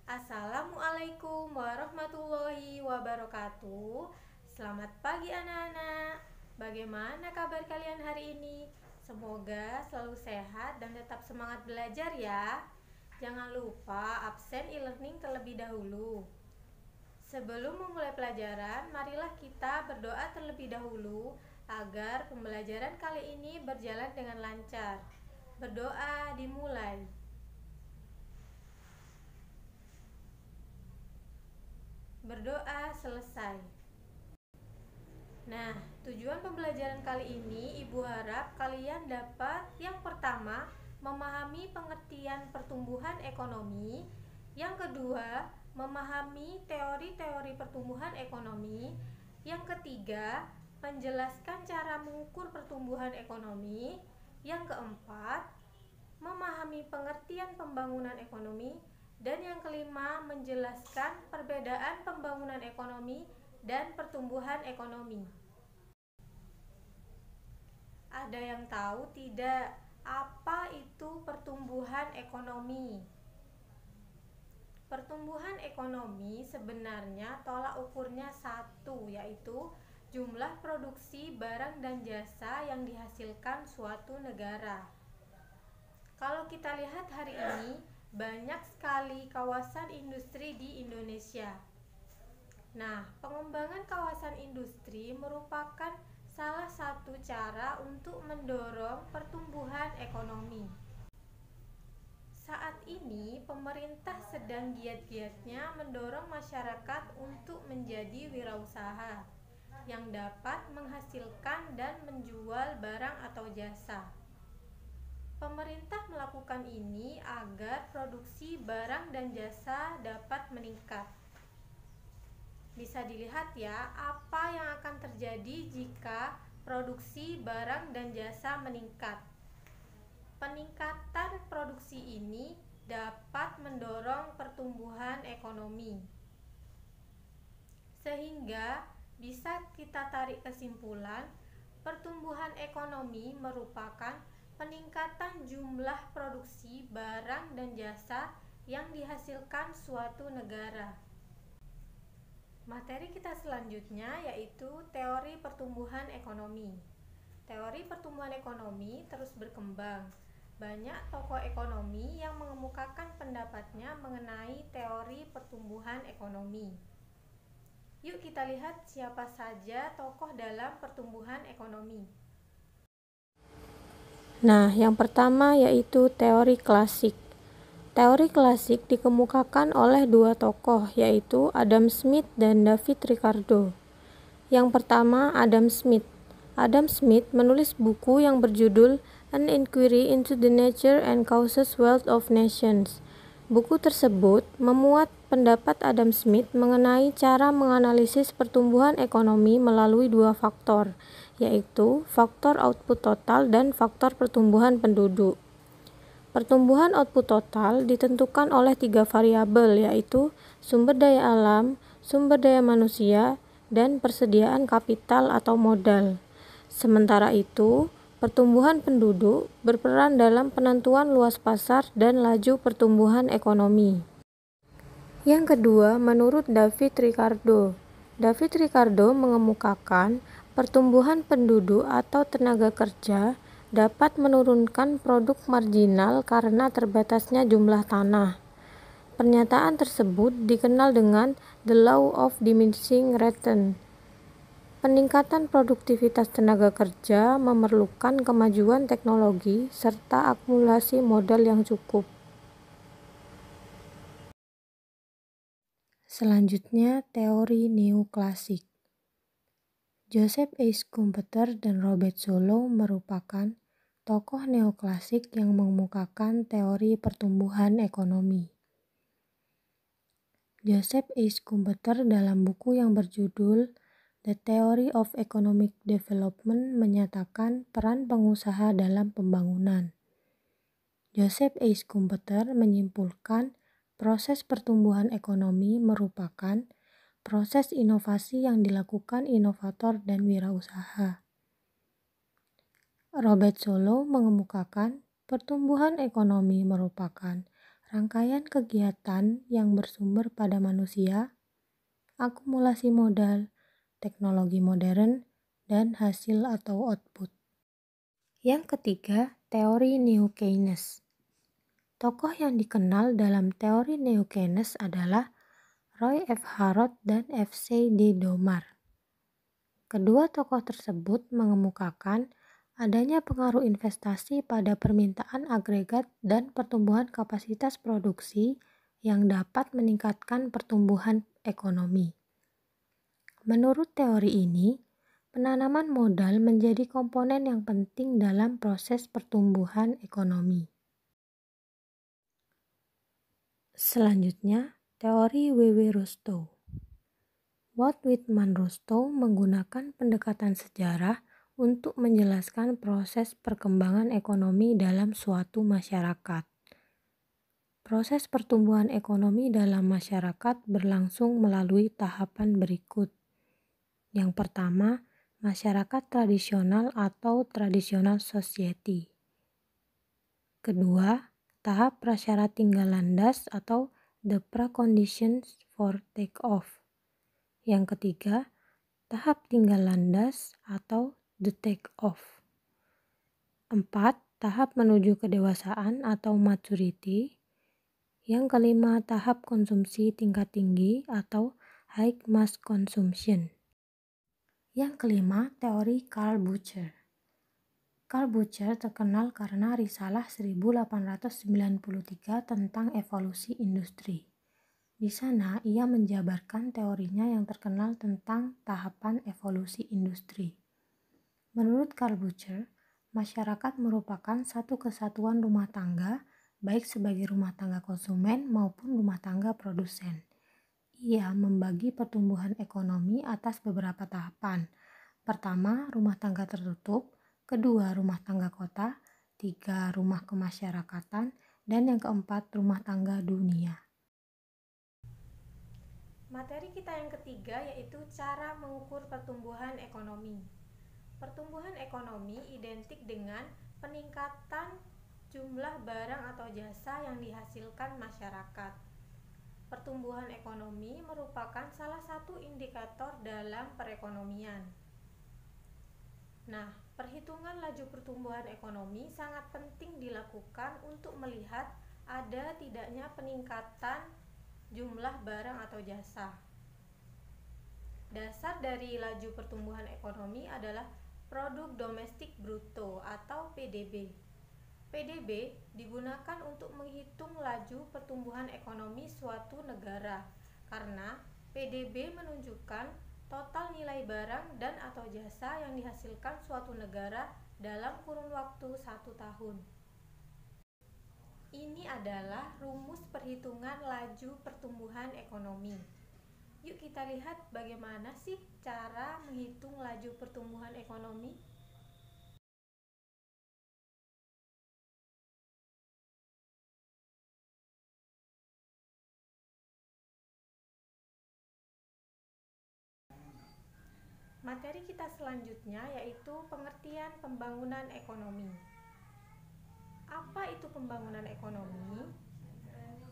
Assalamualaikum warahmatullahi wabarakatuh. Selamat pagi anak-anak. Bagaimana kabar kalian hari ini? Semoga selalu sehat dan tetap semangat belajar ya. Jangan lupa absen e-learning terlebih dahulu. Sebelum memulai pelajaran, marilah kita berdoa terlebih dahulu agar pembelajaran kali ini berjalan dengan lancar. Berdoa dimulai. Berdoa selesai. Nah, tujuan pembelajaran kali ini Ibu harap kalian dapat yang pertama, memahami pengertian pertumbuhan ekonomi. Yang kedua, memahami teori-teori pertumbuhan ekonomi. Yang ketiga, menjelaskan cara mengukur pertumbuhan ekonomi. Yang keempat, memahami pengertian pembangunan ekonomi. Dan yang kelima, menjelaskan perbedaan pembangunan ekonomi dan pertumbuhan ekonomi. Ada yang tahu tidak apa itu pertumbuhan ekonomi? Pertumbuhan ekonomi sebenarnya tolak ukurnya satu, yaitu jumlah produksi barang dan jasa yang dihasilkan suatu negara. Kalau kita lihat hari ini, banyak sekali kawasan industri di Indonesia. Nah, pengembangan kawasan industri merupakan salah satu cara untuk mendorong pertumbuhan ekonomi. Saat ini, pemerintah sedang giat-giatnya mendorong masyarakat untuk menjadi wirausaha yang dapat menghasilkan dan menjual barang atau jasa. Pemerintah melakukan ini agar produksi barang dan jasa dapat meningkat. Bisa dilihat ya, apa yang akan terjadi jika produksi barang dan jasa meningkat. Peningkatan produksi ini dapat mendorong pertumbuhan ekonomi. Sehingga bisa kita tarik kesimpulan, pertumbuhan ekonomi merupakan peningkatan jumlah produksi barang dan jasa yang dihasilkan suatu negara. Materi kita selanjutnya yaitu teori pertumbuhan ekonomi. Teori pertumbuhan ekonomi terus berkembang. Banyak tokoh ekonomi yang mengemukakan pendapatnya mengenai teori pertumbuhan ekonomi. Yuk kita lihat siapa saja tokoh dalam pertumbuhan ekonomi. Nah, yang pertama yaitu teori klasik. Teori klasik dikemukakan oleh dua tokoh, yaitu Adam Smith dan David Ricardo. Yang pertama, Adam Smith. Adam Smith menulis buku yang berjudul An Inquiry into the Nature and Causes Wealth of Nations. Buku tersebut memuat pendapat Adam Smith mengenai cara menganalisis pertumbuhan ekonomi melalui dua faktor, yaitu faktor output total dan faktor pertumbuhan penduduk. Pertumbuhan output total ditentukan oleh tiga variabel, yaitu sumber daya alam, sumber daya manusia, dan persediaan kapital atau modal. Sementara itu, pertumbuhan penduduk berperan dalam penentuan luas pasar dan laju pertumbuhan ekonomi. Yang kedua, menurut David Ricardo. David Ricardo mengemukakan pertumbuhan penduduk atau tenaga kerja dapat menurunkan produk marginal karena terbatasnya jumlah tanah. Pernyataan tersebut dikenal dengan the law of diminishing return. Peningkatan produktivitas tenaga kerja memerlukan kemajuan teknologi serta akumulasi modal yang cukup. Selanjutnya, teori neoklasik. Joseph A. Schumpeter dan Robert Solow merupakan tokoh neoklasik yang mengemukakan teori pertumbuhan ekonomi. Joseph A. Schumpeter dalam buku yang berjudul The Theory of Economic Development menyatakan peran pengusaha dalam pembangunan. Joseph A. Schumpeter menyimpulkan proses pertumbuhan ekonomi merupakan proses inovasi yang dilakukan inovator dan wirausaha. Robert Solow mengemukakan pertumbuhan ekonomi merupakan rangkaian kegiatan yang bersumber pada manusia, akumulasi modal, teknologi modern, dan hasil atau output. Yang ketiga, teori New Keynes. Tokoh yang dikenal dalam teori New Keynes adalah Roy F. Harrod dan F. C. D. Domar. Kedua tokoh tersebut mengemukakan adanya pengaruh investasi pada permintaan agregat dan pertumbuhan kapasitas produksi yang dapat meningkatkan pertumbuhan ekonomi. Menurut teori ini, penanaman modal menjadi komponen yang penting dalam proses pertumbuhan ekonomi. Selanjutnya, teori W.W. Rostow. Walt Whitman Rostow menggunakan pendekatan sejarah untuk menjelaskan proses perkembangan ekonomi dalam suatu masyarakat. Proses pertumbuhan ekonomi dalam masyarakat berlangsung melalui tahapan berikut. Yang pertama, masyarakat tradisional atau traditional society. Kedua, tahap prasyarat tinggal landas atau the preconditions for take-off. Yang ketiga, tahap tinggal landas atau the take-off. 4. Tahap menuju kedewasaan atau maturity. Yang kelima, tahap konsumsi tingkat tinggi atau high mass consumption. Yang kelima, teori Karl Bucher. Karl Bucher terkenal karena risalah 1893 tentang evolusi industri. Di sana, ia menjabarkan teorinya yang terkenal tentang tahapan evolusi industri. Menurut Karl Bucher, masyarakat merupakan satu kesatuan rumah tangga, baik sebagai rumah tangga konsumen maupun rumah tangga produsen. Ia membagi pertumbuhan ekonomi atas beberapa tahapan. Pertama, rumah tangga tertutup. Kedua, rumah tangga kota. 3, rumah kemasyarakatan. Dan yang keempat, rumah tangga dunia. Materi kita yang ketiga yaitu cara mengukur pertumbuhan ekonomi. Pertumbuhan ekonomi identik dengan peningkatan jumlah barang atau jasa yang dihasilkan masyarakat. Pertumbuhan ekonomi merupakan salah satu indikator dalam perekonomian. Nah, perhitungan laju pertumbuhan ekonomi sangat penting dilakukan untuk melihat ada tidaknya peningkatan jumlah barang atau jasa. Dasar dari laju pertumbuhan ekonomi adalah produk domestik bruto atau PDB. PDB digunakan untuk menghitung laju pertumbuhan ekonomi suatu negara karena PDB menunjukkan total nilai barang dan atau jasa yang dihasilkan suatu negara dalam kurun waktu 1 tahun. Ini adalah rumus perhitungan laju pertumbuhan ekonomi. Yuk kita lihat bagaimana sih cara menghitung laju pertumbuhan ekonomi. Materi kita selanjutnya yaitu pengertian pembangunan ekonomi. Apa itu pembangunan ekonomi?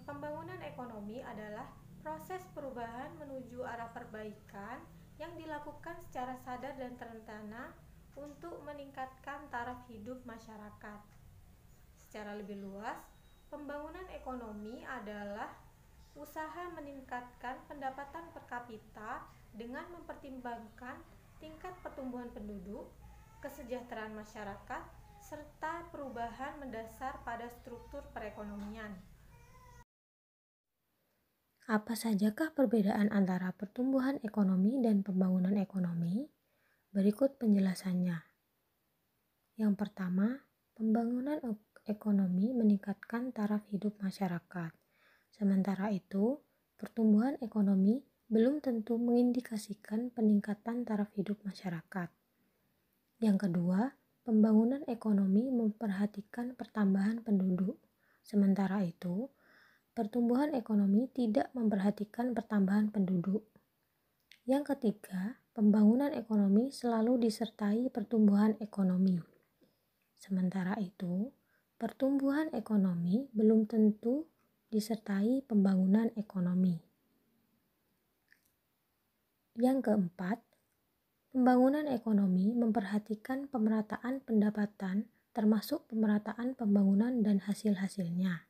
Pembangunan ekonomi adalah proses perubahan menuju arah perbaikan yang dilakukan secara sadar dan terencana untuk meningkatkan taraf hidup masyarakat. Secara lebih luas, pembangunan ekonomi adalah usaha meningkatkan pendapatan per kapita dengan mempertimbangkan tingkat pertumbuhan penduduk, kesejahteraan masyarakat, serta perubahan mendasar pada struktur perekonomian. Apa sajakah perbedaan antara pertumbuhan ekonomi dan pembangunan ekonomi? Berikut penjelasannya. Yang pertama, pembangunan ekonomi meningkatkan taraf hidup masyarakat. Sementara itu, pertumbuhan ekonomi belum tentu mengindikasikan peningkatan taraf hidup masyarakat. Yang kedua, pembangunan ekonomi memperhatikan pertambahan penduduk. Sementara itu, pertumbuhan ekonomi tidak memperhatikan pertambahan penduduk. Yang ketiga, pembangunan ekonomi selalu disertai pertumbuhan ekonomi. Sementara itu, pertumbuhan ekonomi belum tentu disertai pembangunan ekonomi. Yang keempat, pembangunan ekonomi memperhatikan pemerataan pendapatan termasuk pemerataan pembangunan dan hasil-hasilnya.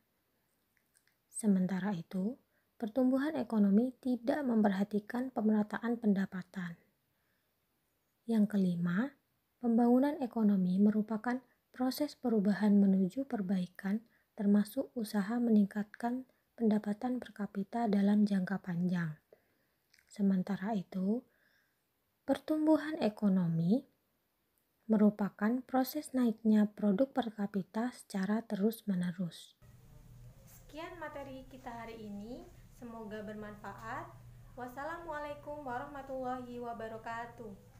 Sementara itu, pertumbuhan ekonomi tidak memperhatikan pemerataan pendapatan. Yang kelima, pembangunan ekonomi merupakan proses perubahan menuju perbaikan termasuk usaha meningkatkan pendapatan per kapita dalam jangka panjang. Sementara itu, pertumbuhan ekonomi merupakan proses naiknya produk per kapita secara terus-menerus. Sekian materi kita hari ini, semoga bermanfaat. Wassalamualaikum warahmatullahi wabarakatuh.